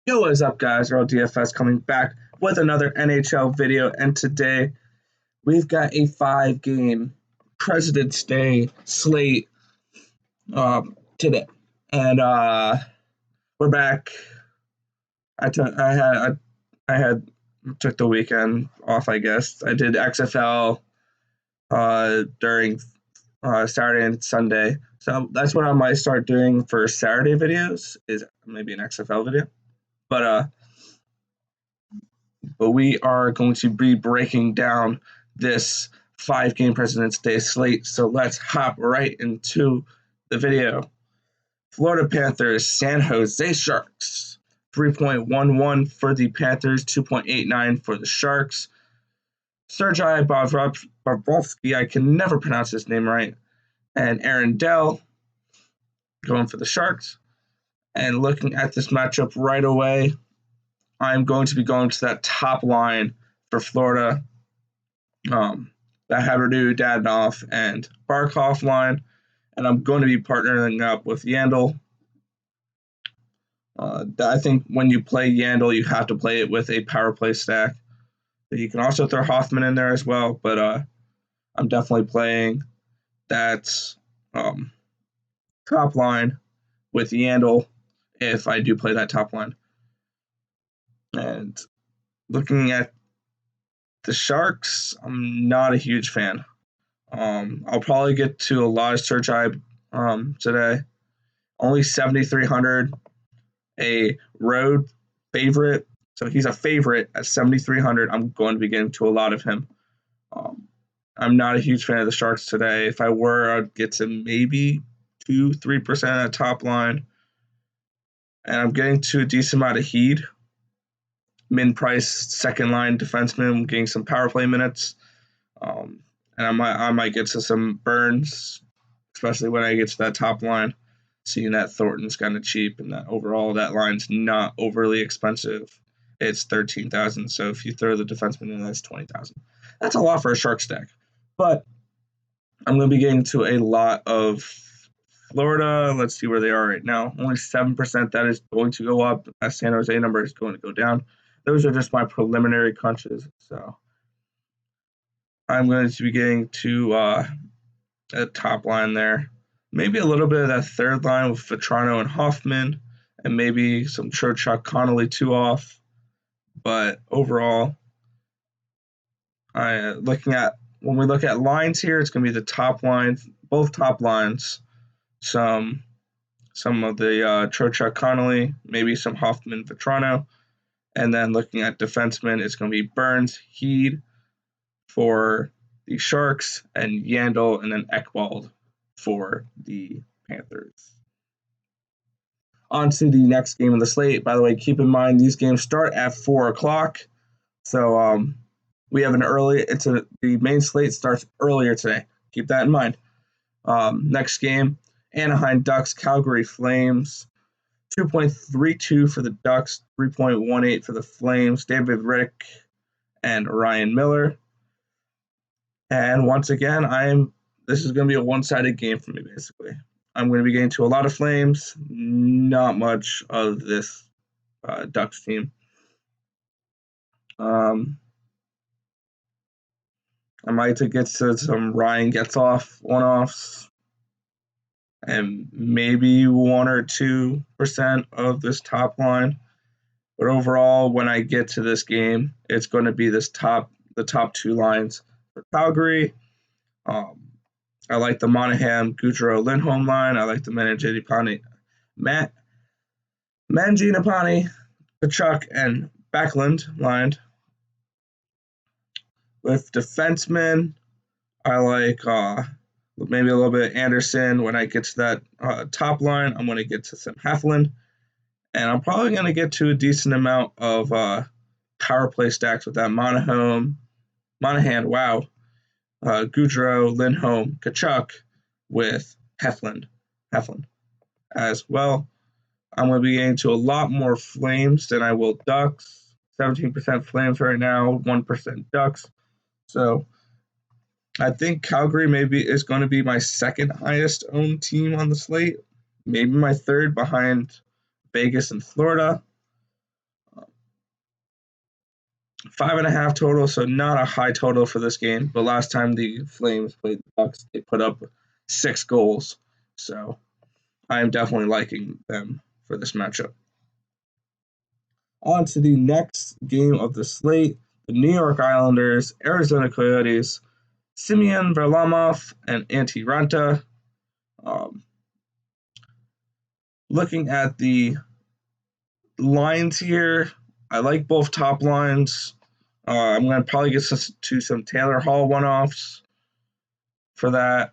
Yo, what is up, guys? Untitled DFS coming back with another NHL video, and today we've got a 5-game President's Day slate today, and we're back. I took the weekend off, I guess. I did XFL during Saturday and Sunday, so that's what I might start doing for Saturday videos. Is maybe an XFL video. But we are going to be breaking down this 5-game President's Day slate. So let's hop right into the video. Florida Panthers, San Jose Sharks. 3.11 for the Panthers, 2.89 for the Sharks. Sergei Bobrovsky, I can never pronounce his name right, and Aaron Dell going for the Sharks. And looking at this matchup right away, I'm going to be going to that top line for Florida, that Haberdeau, Dadonov, and Barkov line, and I'm going to be partnering up with Yandel. I think when you play Yandel, you have to play it with a power play stack. You can also throw Hoffman in there as well, but I'm definitely playing that top line with Yandel if I do play that top line. And looking at the Sharks, I'm not a huge fan. I'll probably get to a lot of Sergei today. Only 7,300, a road favorite. So he's a favorite at 7,300. I'm going to be getting to a lot of him. I'm not a huge fan of the Sharks today. If I were, I'd get to maybe 2-3% at top line. And I'm getting to a decent amount of Heed. Min-price second line defenseman, getting some power play minutes, and I might get to some Burns, especially when I get to that top line. Seeing that Thornton's kind of cheap, and that overall that line's not overly expensive. It's 13,000, so if you throw the defenseman in, that's 20,000. That's a lot for a Sharks deck, but I'm going to be getting to a lot of Florida. Let's see where they are right now. Only 7%. That is going to go up. That San Jose number is going to go down. Those are just my preliminary crunches. So I'm going to be getting to a top line there. Maybe a little bit of that third line with Vetrano and Hoffman, and maybe some Trocheck, Connolly 2 off. But overall, when we look at lines here, it's going to be the top lines, both top lines. Some of the Trocheck, Connolly, maybe some Hoffman, Vetrano. And then looking at defensemen, it's going to be Burns, Heed for the Sharks, and Yandel, and then Ekwald for the Panthers. On to the next game of the slate. By the way, keep in mind these games start at 4 o'clock. So we have the main slate starts earlier today. Keep that in mind. Next game, Anaheim Ducks, Calgary Flames. 2.32 for the Ducks, 3.18 for the Flames, David Rick and Ryan Miller. And once again, this is going to be a one-sided game for me, basically. I'm going to be getting to a lot of Flames, not much of this Ducks team. I might get to some Ryan Gets-Off one-offs, and maybe 1 or 2% of this top line. But overall, when I get to this game, it's going to be the top 2 lines for Calgary. I like the Monahan, Gaudreau, Lindholm line. I like the Mangiapane, Tkachuk, and Backlund line. With defensemen, I like maybe a little bit of Anderson. When I get to that top line, I'm going to get to some Heflin. And I'm probably going to get to a decent amount of power play stacks with that Monahan, Gaudreau, Lindholm, Tkachuk with Heflin as well. I'm going to be getting to a lot more Flames than I will Ducks. 17% Flames right now, 1% Ducks. So I think Calgary maybe is going to be my second highest owned team on the slate, maybe my third behind Vegas and Florida. 5.5 total, so not a high total for this game. But last time the Flames played the Bucks, they put up 6 goals. So I am definitely liking them for this matchup. On to the next game of the slate, the New York Islanders, Arizona Coyotes, Simeon Varlamov and Antti Ranta. Looking at the lines here, I like both top lines. I'm going to probably get to some Taylor Hall one-offs for that.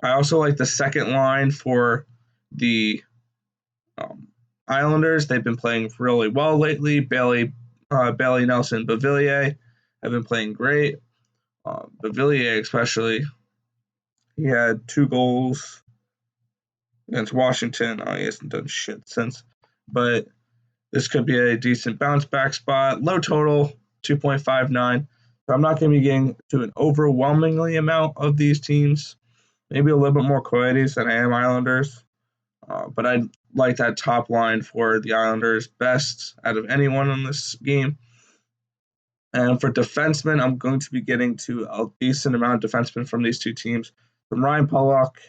I also like the second line for the Islanders. They've been playing really well lately. Bailey Nelson, Beauvillier have been playing great. Beauvillier especially, he had 2 goals against Washington. He hasn't done shit since, but this could be a decent bounce back spot. Low total, 2.59. So I'm not going to be getting to an overwhelmingly amount of these teams. Maybe a little bit more Coyotes than I am Islanders. But I like that top line for the Islanders best out of anyone in this game. And for defensemen, I'm going to be getting to a decent amount of defensemen from these two teams. From Ryan Pulock,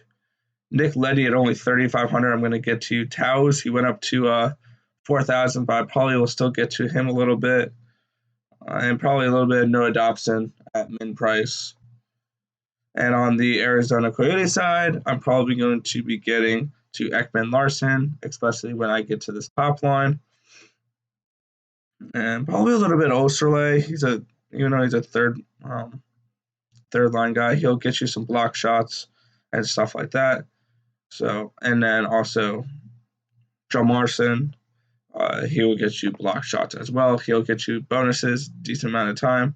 Nick Leddy at only 3,500, I'm going to get to Towers. He went up to 4,000, but I probably will still get to him a little bit. And probably a little bit of Noah Dobson at min price. And on the Arizona Coyote side, I'm probably going to be getting to Ekman Larson, especially when I get to this top line. And probably a little bit Osterley. Even though he's a third line guy, he'll get you some block shots and stuff like that. So, and then also Joe Marson, he will get you block shots as well. He'll get you bonuses, decent amount of time.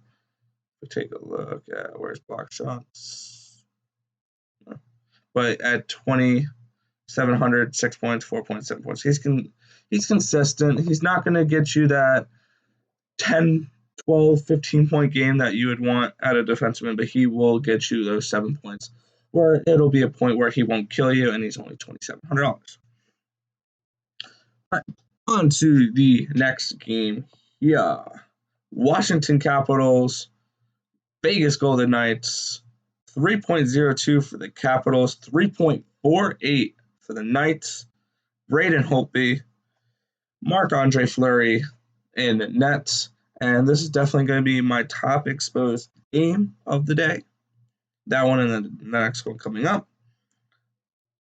We'll take a look at where's block shots. But at 2,700, 6 points, 4.7 points. He's consistent. He's not going to get you that 10, 12, 15-point game that you would want out of defenseman, but he will get you those 7 points, where it'll be a point where he won't kill you, and he's only $2,700. All right, on to the next game. Yeah, Washington Capitals, Vegas Golden Knights, 3.02 for the Capitals, 3.48 for the Knights. Braden Holtby, Marc-Andre Fleury in nets, and this is definitely going to be my top exposed game of the day. That one and the next one coming up.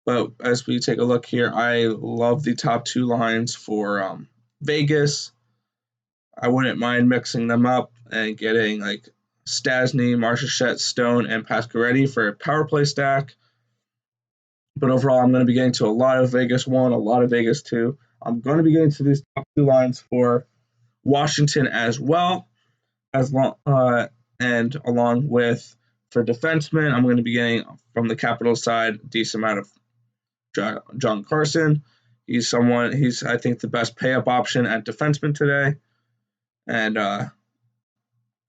But as we take a look here, I love the top 2 lines for Vegas. I wouldn't mind mixing them up and getting like Stasny, Marchessault, Stone, and Pasquaretti for a power play stack. But overall, I'm going to be getting to a lot of Vegas 1, a lot of Vegas 2. I'm going to be getting to these top 2 lines for Washington as well, and along with for defensemen, I'm going to be getting from the Capitals side a decent amount of John Carson. He's I think the best pay up option at defenseman today, and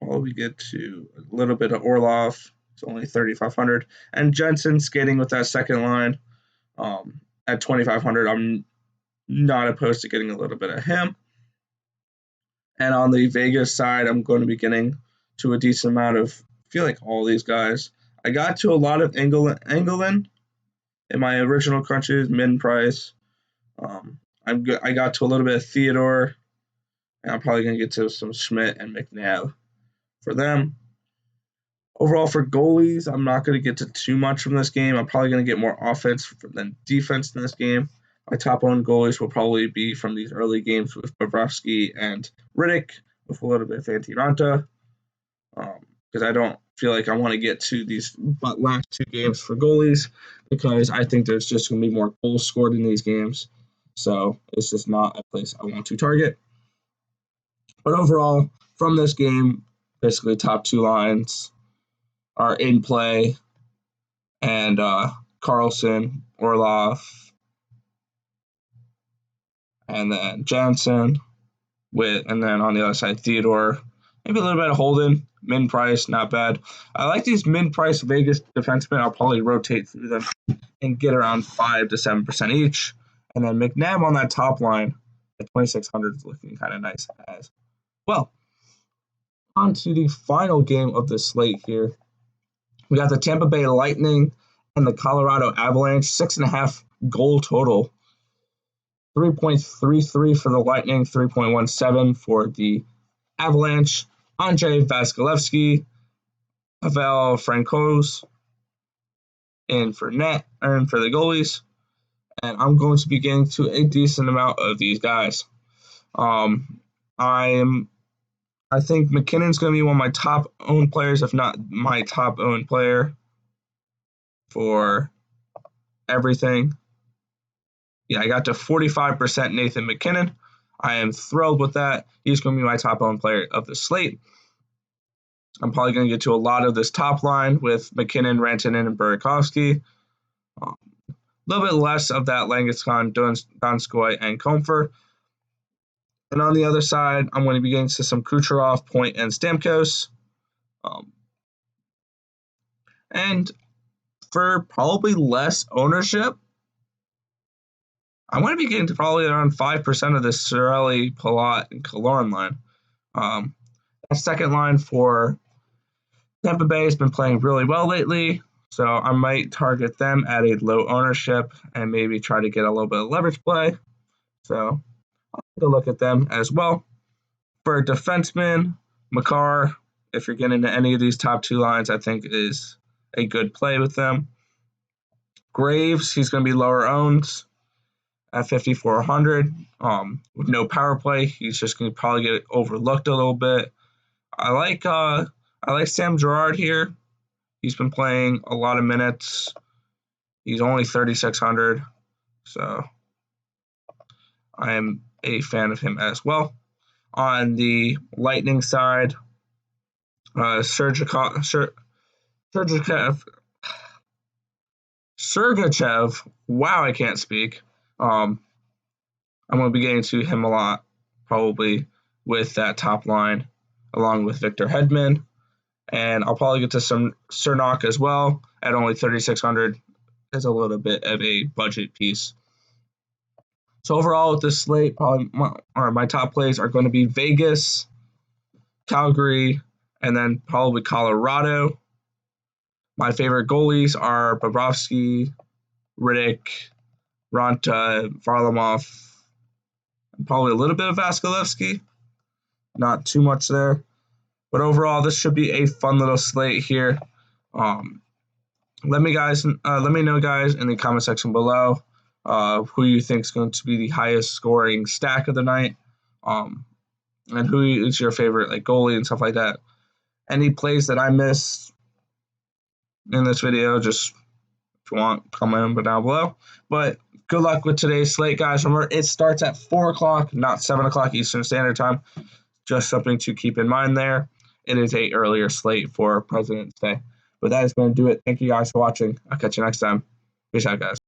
we get to a little bit of Orlov. It's only 3,500, and Jensen skating with that second line at 2,500. I'm not opposed to getting a little bit of him. And on the Vegas side, I'm going to be getting to a decent amount of, I feel like all these guys. I got to a lot of Engelin in my original crunches, min price. I got to a little bit of Theodore, and I'm probably going to get to some Schmidt and McNabb for them. Overall, for goalies, I'm not going to get to too much from this game. I'm probably going to get more offense than defense in this game. My top owned goalies will probably be from these early games with Bobrovsky and Riddick, with a little bit of Antti Ranta, because I don't feel like I want to get to these last 2 games for goalies, because I think there's just going to be more goals scored in these games. So it's just not a place I want to target. But overall, from this game, basically top 2 lines are in play, and Carlson, Orlov, and then Jansen, and then on the other side, Theodore, maybe a little bit of Holden, min price, not bad. I like these min price Vegas defensemen. I'll probably rotate through them and get around 5 to 7% each. And then McNabb on that top line at 2,600 is looking kind of nice as well. On to the final game of the slate here. We got the Tampa Bay Lightning and the Colorado Avalanche, 6.5 goal total. 3.33 for the Lightning, 3.17 for the Avalanche. Andrei Vasilevsky, Pavel Francouz in for net, and for the goalies. And I'm going to be getting to a decent amount of these guys. I think McKinnon's going to be one of my top owned players, if not my top owned player for everything. Yeah, I got to 45% Nathan McKinnon. I am thrilled with that. He's going to be my top owned player of the slate. I'm probably going to get to a lot of this top line with McKinnon, Rantanen, and Burakovsky. A little bit less of that Landeskog, Donskoy, and Comfer. And on the other side, I'm going to be getting to some Kucherov, Point, and Stamkos. And for probably less ownership, I'm going to be getting to probably around 5% of this Cirelli, Palat, and Kaloran line. That second line for Tampa Bay has been playing really well lately, so I might target them at a low ownership and maybe try to get a little bit of leverage play. So I'll take a look at them as well. For defenseman, Makar, if you're getting into any of these top two lines, I think is a good play with them. Graves, he's going to be lower owned at 5,400. With no power play, he's just going to probably get overlooked a little bit. I like Sam Girard here. He's been playing a lot of minutes. He's only 3,600, so I am a fan of him as well. On the Lightning side, Sergachev. Wow, I can't speak. I'm going to be getting to him a lot, probably with that top line, along with Victor Hedman. And I'll probably get to some Cernak as well at only 3,600. It's a little bit of a budget piece. So overall with this slate, probably my top plays are going to be Vegas, Calgary, and then probably Colorado. My favorite goalies are Bobrovsky, Riddick, Ranta, Varlamov, and probably a little bit of Vasilevsky. Not too much there. But overall, this should be a fun little slate here. Let me know, guys, in the comment section below who you think is going to be the highest scoring stack of the night, and who is your favorite goalie and stuff like that. Any plays that I missed in this video, just if you want, comment them down below. But good luck with today's slate, guys. Remember, it starts at 4 o'clock, not 7 o'clock Eastern Standard Time. Just something to keep in mind there. It is an earlier slate for President's Day. But that is going to do it. Thank you guys for watching. I'll catch you next time. Peace out, guys.